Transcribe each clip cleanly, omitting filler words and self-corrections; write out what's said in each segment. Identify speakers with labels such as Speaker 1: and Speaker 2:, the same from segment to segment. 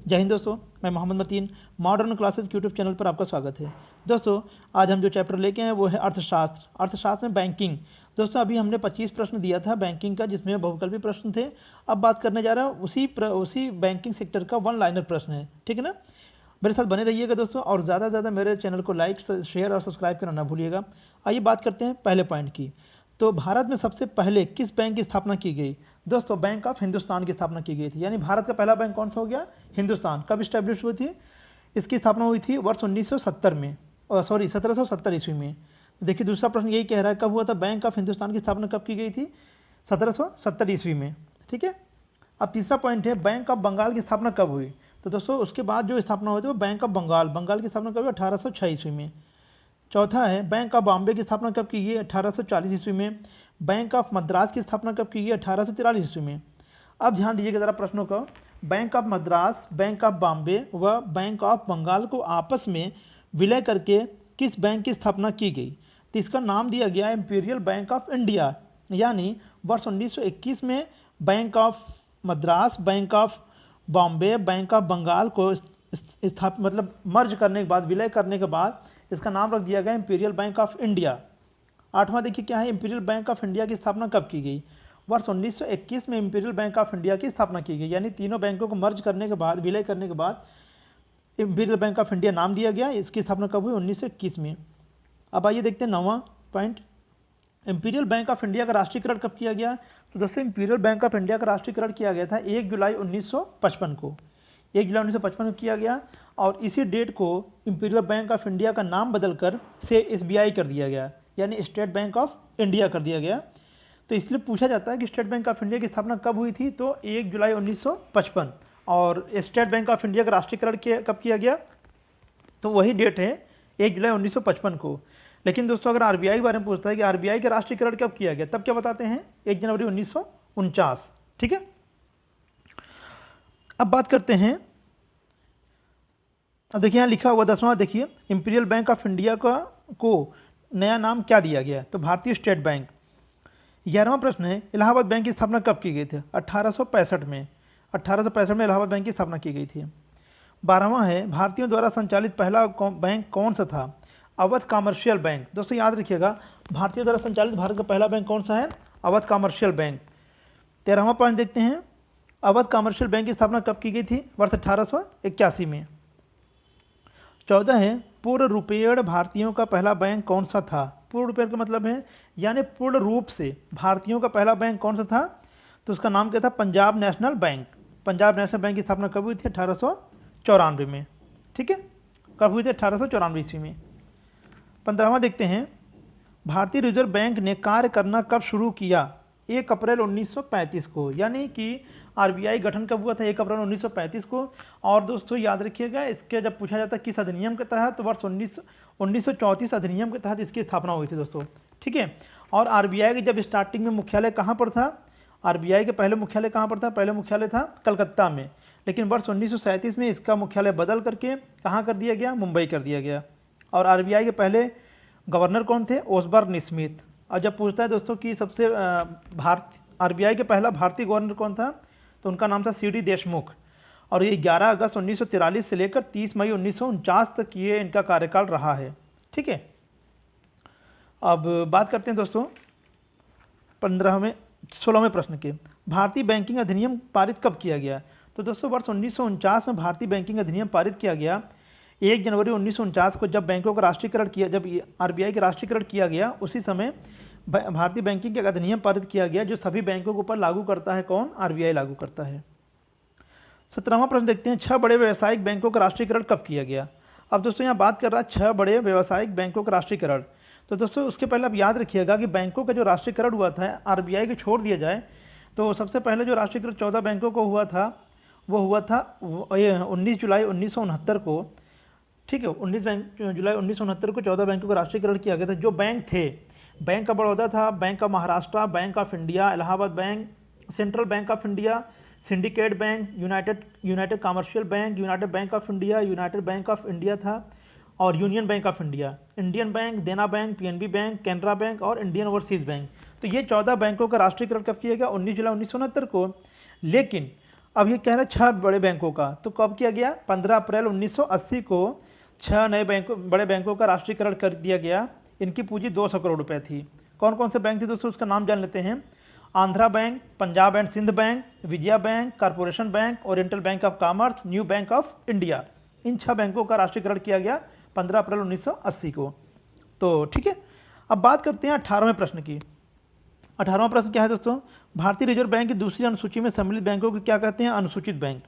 Speaker 1: जय हिंद दोस्तों, मैं Mohammad Mateen modern classes YouTube channel पर आपका स्वागत है। दोस्तों, आज हम जो चैप्टर लेके आए वो है अर्थशास्त्र। अर्थशास्त्र में बैंकिंग। दोस्तों, अभी हमने 25 प्रश्न दिया था बैंकिंग का, जिसमें बहुविकल्पी प्रश्न थे। अब बात करने जा रहा हूँ उसी बैंकिंग सेक्टर का वन लाइनर प्रश्न है। ठीक है ना? मेरे साथ बने रहिएगा दोस्तों, और ज़्यादा से ज़्यादा मेरे चैनल को लाइक, शेयर और सब्सक्राइब करना ना भूलिएगा। आइए बात करते हैं पहले पॉइंट की। तो भारत में सबसे पहले किस बैंक की स्थापना की गई? दोस्तों, बैंक ऑफ हिंदुस्तान की स्थापना की गई थी। यानी भारत का पहला बैंक कौन सा हो गया? हिंदुस्तान। कब स्टैब्लिश हुई थी? इसकी स्थापना हुई थी वर्ष 1970 में, 1770 ईस्वी में। देखिए, दूसरा प्रश्न यही कह रहा है, कब हुआ था बैंक ऑफ हिंदुस्तान की स्थापना कब की गई थी? 1770 ईस्वी में। ठीक है। अब तीसरा पॉइंट है, बैंक ऑफ बंगाल की स्थापना कब हुई? तो दोस्तों, उसके बाद जो स्थापना हुई थी वो बैंक ऑफ बंगाल की स्थापना कब हुई? 1806 ईस्वी में। चौथा है, बैंक ऑफ बॉम्बे की स्थापना कब की गई? 1840 ईस्वी में। बैंक ऑफ मद्रास की स्थापना कब की गई? 1843 ईस्वी में। अब ध्यान दीजिएगा जरा प्रश्नों का। Bank of Madras, Bank of Bombay व बैंक ऑफ बंगाल को आपस में विलय करके किस बैंक की स्थापना की गई? तो इसका नाम दिया गया इंपीरियल बैंक ऑफ इंडिया। यानी वर्ष 1921 में Bank of Madras, Bank of Bombay, Bank of Bengal को मतलब मर्ज करने के बाद, विलय करने के बाद इसका नाम रख दिया गया इंपीरियल बैंक ऑफ इंडिया। आठवां देखिए क्या है, इंपीरियल बैंक ऑफ इंडिया की स्थापना कब की गई? वर्ष 1921 में इंपीरियल बैंक ऑफ इंडिया की स्थापना की गई। यानी तीनों बैंकों को मर्ज करने के बाद, विलय करने के बाद इंपीरियल बैंक ऑफ इंडिया नाम दिया गया। इसकी स्थापना कब हुई? 1921 में। अब आइए देखते हैं 9वां point, imperial bank of India का राष्ट्रीयकरण कब किया गया? तो दोस्तों, इंपीरियल बैंक ऑफ इंडिया का राष्ट्रीयकरण किया गया था 1 जुलाई 1955 को। 1 जुलाई 1955 को किया गया, और इसी डेट को इंपीरियल बैंक ऑफ इंडिया का नाम बदलकर से SBI कर दिया गया, यानी स्टेट बैंक ऑफ इंडिया कर दिया गया। तो इसलिए पूछा जाता है कि स्टेट बैंक ऑफ इंडिया की स्थापना कब हुई थी? तो 1 जुलाई 1955। और स्टेट बैंक ऑफ इंडिया का राष्ट्रीयकरण कब किया गया? तो वही डेट है 1 जुलाई 1955 को। लेकिन दोस्तों, अगर RBI के बारे में पूछता है कि RBI का राष्ट्रीयकरण कब किया गया, तब क्या बताते हैं? 1 जनवरी 1949। ठीक है। अब बात करते हैं, अब देखिए यहाँ लिखा हुआ 10वां, देखिए इंपीरियल बैंक ऑफ इंडिया को नया नाम क्या दिया गया? तो भारतीय स्टेट बैंक। 11वां प्रश्न है, इलाहाबाद बैंक की स्थापना कब की गई थी? 1865 में। 1865 में इलाहाबाद बैंक की स्थापना की गई थी। 12वां है, भारतीयों द्वारा संचालित पहला बैंक कौन सा था? Awadh commercial bank. दोस्तों याद रखिएगा, भारतीयों द्वारा संचालित भारत का पहला बैंक कौन सा है? Awadh commercial bank. 13वां पॉइंट देखते हैं, अवध कॉमर्शियल बैंक की स्थापना कब की गई थी? वर्ष 1881 में। 14 है, पूर्ण रूपेण भारतीयों का पहला बैंक कौन सा था? पूर्ण रूपेण का मतलब है यानी पूर्ण रूप से भारतीयों का पहला बैंक कौन सा था? तो उसका नाम क्या था? Punjab national bank. Punjab national bank की स्थापना कब हुई थी? 1894 में। ठीक है, कब हुई थी? 1894 ईस्वी में। 15वां देखते हैं, भारतीय रिजर्व बैंक ने कार्य करना कब शुरू किया? 1 अप्रैल 1935 को। यानी कि RBI गठन कब हुआ था? 1 अप्रैल 1935 को। और दोस्तों याद रखिएगा, इसके जब पूछा जाता है किस अधिनियम के तहत, तो वर्ष 1934 अधिनियम के तहत इसकी स्थापना हुई थी दोस्तों। ठीक है। और RBI के जब स्टार्टिंग में मुख्यालय कहाँ पर था? RBI के पहले मुख्यालय कहाँ पर था? पहले मुख्यालय था कलकत्ता में। लेकिन वर्ष 1937 में इसका मुख्यालय बदल करके कहाँ कर दिया गया? मुंबई कर दिया गया। और RBI के पहले गवर्नर कौन थे? ओसबर्न स्मिथ। और जब पूछता है दोस्तों कि सबसे RBI के पहला भारतीय गवर्नर कौन था, तो उनका नाम था CD देशमुख। और ये 11 अगस्त 1943 से लेकर 30 मई 1949 तक ये इनका कार्यकाल रहा है। ठीक है। अब बात करते हैं दोस्तों 16वें प्रश्न के, भारतीय बैंकिंग अधिनियम पारित कब किया गया? तो दोस्तों, वर्ष 1949 में भारतीय बैंकिंग अधिनियम पारित किया गया। 1 जनवरी 1949 को जब बैंकों का राष्ट्रीयकरण किया, जब RBI का राष्ट्रीयकरण किया गया, उसी समय भारतीय बैंकिंग का अधिनियम पारित किया गया, जो सभी बैंकों के ऊपर लागू करता है कौन? RBI लागू करता है। 17वां प्रश्न देखते हैं, 6 बड़े व्यावसायिक बैंकों का राष्ट्रीयकरण कब किया गया? अब दोस्तों यहाँ बात कर रहा है 6 बड़े व्यावसायिक बैंकों का राष्ट्रीयकरण। तो दोस्तों उसके पहले आप याद रखिएगा कि बैंकों का जो राष्ट्रीयकरण हुआ था, RBI को छोड़ दिया जाए, तो सबसे पहले जो राष्ट्रीयकरण 14 बैंकों को हुआ था, वो हुआ था 19 जुलाई 1969 को। ठीक है, 19 जुलाई 1969 को 14 बैंकों का राष्ट्रीयकरण किया गया था। जो बैंक थे, बैंक ऑफ बड़ौदा था, bank of Maharashtra, bank of India, Allahabad bank, central bank of India, syndicate bank, united commercial bank, united bank of India, united bank of India था, और union bank of India, Indian bank, Dena bank, PNB bank, Canara bank और Indian overseas bank. तो ये 14 बैंकों का राष्ट्रीयकरण कब किया गया? 19 जुलाई 1969 को। लेकिन अब ये कह रहा है 6 बड़े बैंकों का, तो कब किया गया? 15 अप्रैल 1980 को 6 नए बड़े बैंकों का राष्ट्रीयकरण कर दिया गया। इनकी पूंजी 200 करोड़ रुपए थी। कौन कौन से बैंक थे दोस्तों, उसका नाम जान लेते हैं। Andhra bank, Punjab and Sindh bank, Vijaya bank, corporation bank, oriental bank of commerce, new bank of India. इन 6 बैंकों का राष्ट्रीयकरण किया गया 15 अप्रैल 1980 को। तो ठीक है, अब बात करते हैं 18वें प्रश्न की। 18वां प्रश्न क्या है दोस्तों? भारतीय रिजर्व बैंक की दूसरी अनुसूची में सम्मिलित बैंकों को क्या कहते हैं? अनुसूचित बैंक।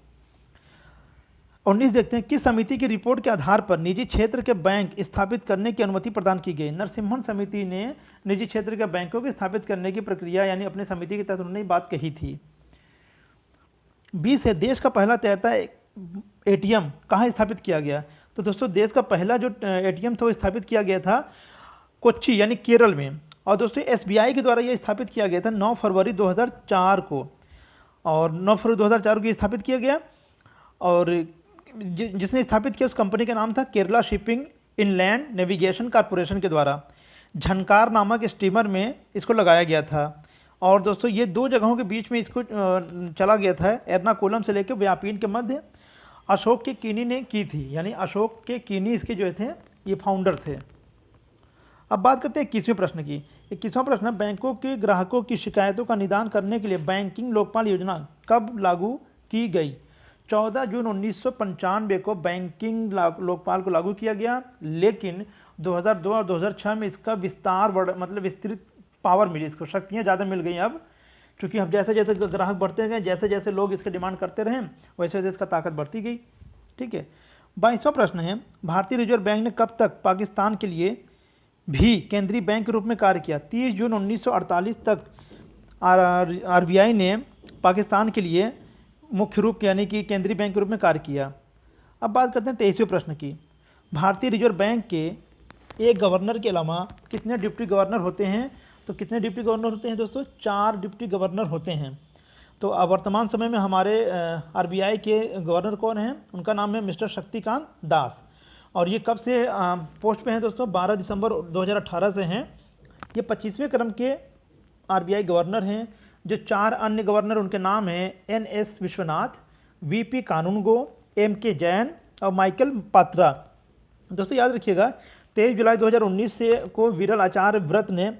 Speaker 1: 19 देखते हैं, किस समिति की रिपोर्ट के आधार पर निजी क्षेत्र के बैंक स्थापित करने की अनुमति प्रदान की गई? नरसिम्हन समिति ने निजी क्षेत्र के बैंकों को स्थापित करने की प्रक्रिया यानी अपनी समिति के तहत उन्होंने बात कही थी। 20 है, देश का पहला तैरता एटीएम कहाँ स्थापित किया गया? तो दोस्तों देश का पहला जो एटीएम था वो स्थापित किया गया था कोच्चि यानी केरल में। और दोस्तों एसबीआई के द्वारा यह स्थापित किया गया था 9 फरवरी 2004 को, और 9 फरवरी 2004 को ये स्थापित किया गया। और जिसने स्थापित किया उस कंपनी का नाम था Kerala shipping inland navigation corporation के द्वारा। झनकार नामक स्टीमर में इसको लगाया गया था। और दोस्तों ये 2 जगहों के बीच में इसको चला गया था, एर्नाकुलम से लेकर व्यापीन के मध्य। अशोक के कीनी ने की थी, यानी अशोक के कीनी इसके जो थे ये फाउंडर थे। अब बात करते हैं 21वें प्रश्न की। 21वां प्रश्न, बैंकों के ग्राहकों की शिकायतों का निदान करने के लिए बैंकिंग लोकपाल योजना कब लागू की गई? 14 जून 1995 को बैंकिंग लोकपाल को लागू किया गया, लेकिन 2002 और 2006 में इसका विस्तृत पावर मिली, इसको शक्तियाँ ज़्यादा मिल गई। अब क्योंकि अब जैसे जैसे ग्राहक बढ़ते गए, जैसे जैसे लोग इसकी डिमांड करते रहे, वैसे वैसे इसका ताकत बढ़ती गई। ठीक है, 22वां प्रश्न है, भारतीय रिजर्व बैंक ने कब तक पाकिस्तान के लिए भी केंद्रीय बैंक के रूप में कार्य किया? 30 जून 1948 तक आरबीआई ने पाकिस्तान के लिए मुख्य रूप यानी कि केंद्रीय बैंक के रूप में कार्य किया। अब बात करते हैं 23वें प्रश्न की। भारतीय रिजर्व बैंक के एक गवर्नर के अलावा कितने डिप्टी गवर्नर होते हैं? तो कितने डिप्टी गवर्नर होते हैं दोस्तों? 4 डिप्टी गवर्नर होते हैं। तो अब वर्तमान समय में हमारे आरबीआई के गवर्नर कौन हैं? उनका नाम है मिस्टर शक्तिकांत दास। और ये कब से पोस्ट पे हैं दोस्तों? 12 दिसंबर 2018 से हैं। ये 25वें क्रम के आरबीआई गवर्नर हैं। जो 4 अन्य गवर्नर उनके नाम हैं एनएस विश्वनाथ, वीपी कानूनगो, एमके जैन और माइकल पात्रा। दोस्तों याद रखिएगा 23 जुलाई 2019 से को विरल आचार्य व्रत ने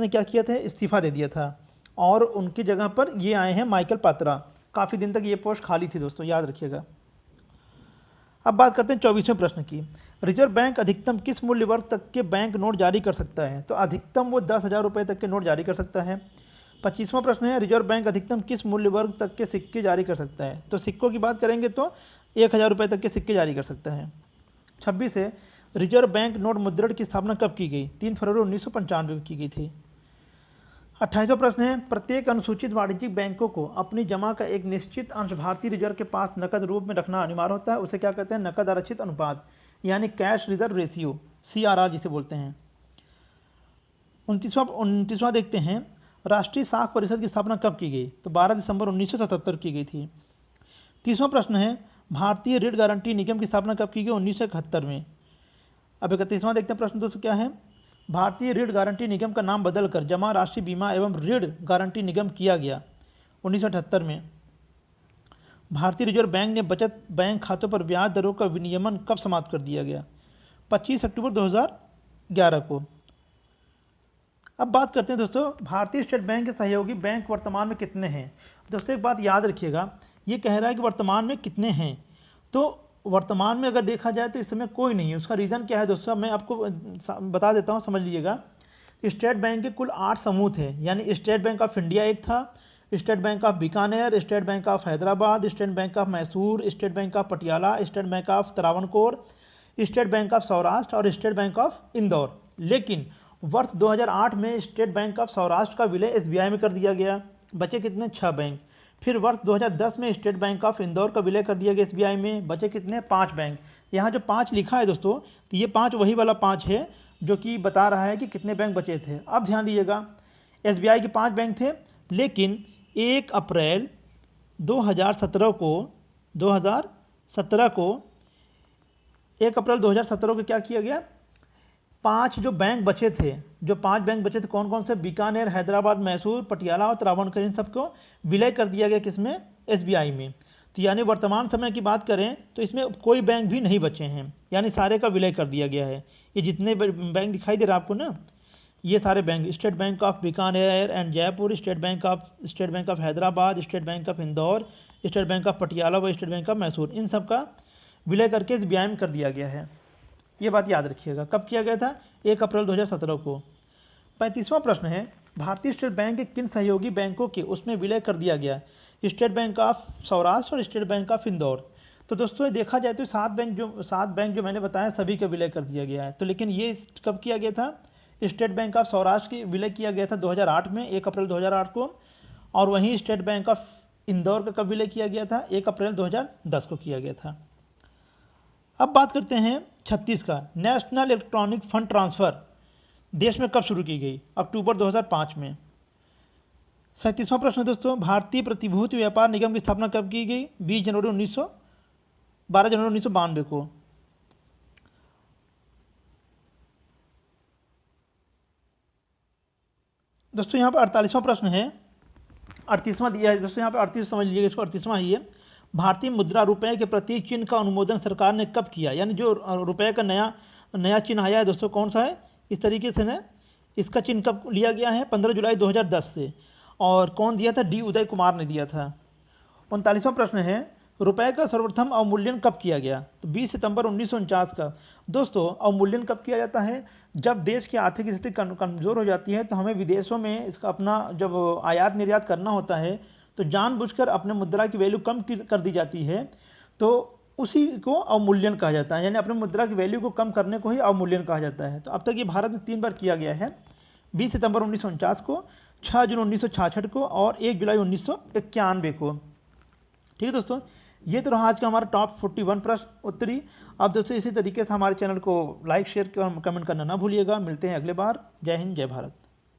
Speaker 1: क्या किया था? इस्तीफा दे दिया था, और उनकी जगह पर ये आए हैं माइकल पात्रा। काफ़ी दिन तक ये पोस्ट खाली थी दोस्तों, याद रखिएगा। अब बात करते हैं 24वें प्रश्न की। रिजर्व बैंक अधिकतम किस मूल्य वर्ग तक के बैंक नोट जारी कर सकता है? तो अधिकतम वो 10,000 रुपये तक के नोट जारी कर सकता है। 25वां प्रश्न है, रिजर्व बैंक अधिकतम किस मूल्य वर्ग तक के सिक्के जारी कर सकता है? तो सिक्कों की बात करेंगे तो 1,000 रुपये तक के सिक्के जारी कर सकता है। 26 है, रिजर्व बैंक नोट मुद्रण की स्थापना कब की गई? 3 फरवरी 1995 को की गई थी। 28वां प्रश्न है, प्रत्येक अनुसूचित वाणिज्यिक बैंकों को अपनी जमा का एक निश्चित अंश भारतीय रिजर्व के पास नकद रूप में रखना अनिवार्य होता है। उसे क्या कहते हैं? नकद आरक्षित अनुपात, यानी कैश रिजर्व रेशियो, CRR जिसे बोलते हैं। 29वां देखते हैं, राष्ट्रीय साख परिषद की स्थापना कब की गई? तो 12 दिसंबर 1977 की गई थी। 30वां प्रश्न है, भारतीय ऋण गारंटी निगम की स्थापना कब की गई? 1971 में। अब 31वां देखते हैं प्रश्न दोस्तों क्या है, भारतीय ऋण गारंटी निगम का नाम बदलकर जमा राशि बीमा एवं ऋण गारंटी निगम किया गया 1978 में। भारतीय रिजर्व बैंक ने बचत बैंक खातों पर ब्याज दरों का विनियमन कब समाप्त कर दिया गया? 25 अक्टूबर 2011 को। अब बात करते हैं दोस्तों, भारतीय स्टेट बैंक के सहयोगी बैंक वर्तमान में कितने हैं? दोस्तों एक बात याद रखिएगा, ये कह रहा है कि वर्तमान में कितने हैं, तो वर्तमान में अगर देखा जाए तो इस समय कोई नहीं है। उसका रीज़न क्या है दोस्तों, मैं आपको बता देता हूँ, समझ लीजिएगा। स्टेट बैंक के कुल 8 समूह थे, यानी स्टेट बैंक ऑफ इंडिया एक था, state bank of Bikaner, state bank of Hyderabad, state bank of Mysore, state bank of Patiala, state bank of Travancore, state bank of Saurashtra और स्टेट बैंक ऑफ इंदौर। लेकिन वर्ष 2008 में स्टेट बैंक ऑफ सौराष्ट्र का विलय SBI में कर दिया गया। बचे कितने? 6 बैंक। फिर वर्ष 2010 में स्टेट बैंक ऑफ इंदौर का विलय कर दिया गया SBI में। बचे कितने? 5 बैंक। यहाँ जो 5 लिखा है दोस्तों, तो ये 5 वही वाला 5 है जो कि बता रहा है कि कितने बैंक बचे थे। अब ध्यान दीजिएगा, SBI के 5 बैंक थे, लेकिन 1 अप्रैल 2017 को 1 अप्रैल 2017 को क्या किया गया? 5 जो बैंक बचे थे, कौन कौन से, बीकानेर, हैदराबाद, मैसूर, पटियाला और त्रावणकोर, इन सबको विलय कर दिया गया किसमें, एसबीआई में। तो यानी वर्तमान समय की बात करें तो इसमें कोई बैंक भी नहीं बचे हैं, यानी सारे का विलय कर दिया गया है। ये जितने बैंक दिखाई दे रहा है आपको ना, ये सारे bank, state bank of Bikaner and Jaipur, state bank of Hyderabad, state bank of Indore, state bank of Patiala व स्टेट बैंक ऑफ मैसूर, इन सब का विलय करके एसबीआई में कर दिया गया है। ये बात याद रखिएगा। कब किया गया था, 1 अप्रैल 2017 को। 35वां प्रश्न है, भारतीय स्टेट बैंक के किन सहयोगी बैंकों के उसमें विलय कर दिया गया, स्टेट बैंक ऑफ सौराष्ट्र और स्टेट बैंक ऑफ इंदौर। तो दोस्तों ये देखा जाए तो 7 बैंक जो मैंने बताया सभी का विलय कर दिया गया है। तो लेकिन ये कब किया गया था, स्टेट बैंक ऑफ सौराष्ट्र की विलय किया गया था 2008 में, 1 अप्रैल 2008 को। और वहीं स्टेट बैंक ऑफ इंदौर का कब विलय किया गया था, 1 अप्रैल 2010 को किया गया था। अब बात करते हैं 36 का, नेशनल इलेक्ट्रॉनिक फंड ट्रांसफ़र देश में कब शुरू की गई, अक्टूबर 2005 में। 37वां प्रश्न दोस्तों, भारतीय प्रतिभूति व्यापार निगम की स्थापना कब की गई, 12 जनवरी 1992 को। दोस्तों यहाँ पर 48वां प्रश्न है, 38वां दिया है दोस्तों, यहाँ पर 38 समझ लीजिएगा इसको, 38वां ही है। भारतीय मुद्रा रुपए के प्रतीक चिन्ह का अनुमोदन सरकार ने कब किया, यानी जो रुपए का नया चिन्ह आया है दोस्तों, कौन सा है, इस तरीके से ना, इसका चिन्ह कब लिया गया है, 15 जुलाई 2010 से। और कौन दिया था, डी उदय कुमार ने दिया था। 39वां प्रश्न है, रुपए का सर्वप्रथम अवमूल्यन कब किया गया, तो 20 सितंबर 1949 का। दोस्तों अवमूल्यन कब किया जाता है, जब देश की आर्थिक स्थिति कमज़ोर हो जाती है तो हमें विदेशों में इसका अपना जब आयात निर्यात करना होता है तो जानबूझकर अपने मुद्रा की वैल्यू कम कर दी जाती है, तो उसी को अवमूल्यन कहा जाता है, यानी अपने मुद्रा की वैल्यू को कम करने को ही अवमूल्यन कहा जाता है। तो अब तक ये भारत में 3 बार किया गया है, 20 सितंबर 1949 को, 6 जून 1966 को और 1 जुलाई 1991 को। ठीक है दोस्तों, ये तो रहा आज का हमारा टॉप 41 प्रश्न उत्तरी। अब दोस्तों इसी तरीके से हमारे चैनल को लाइक, शेयर, कमेंट करना ना भूलिएगा। मिलते हैं अगले बार। जय हिंद, जय भारत।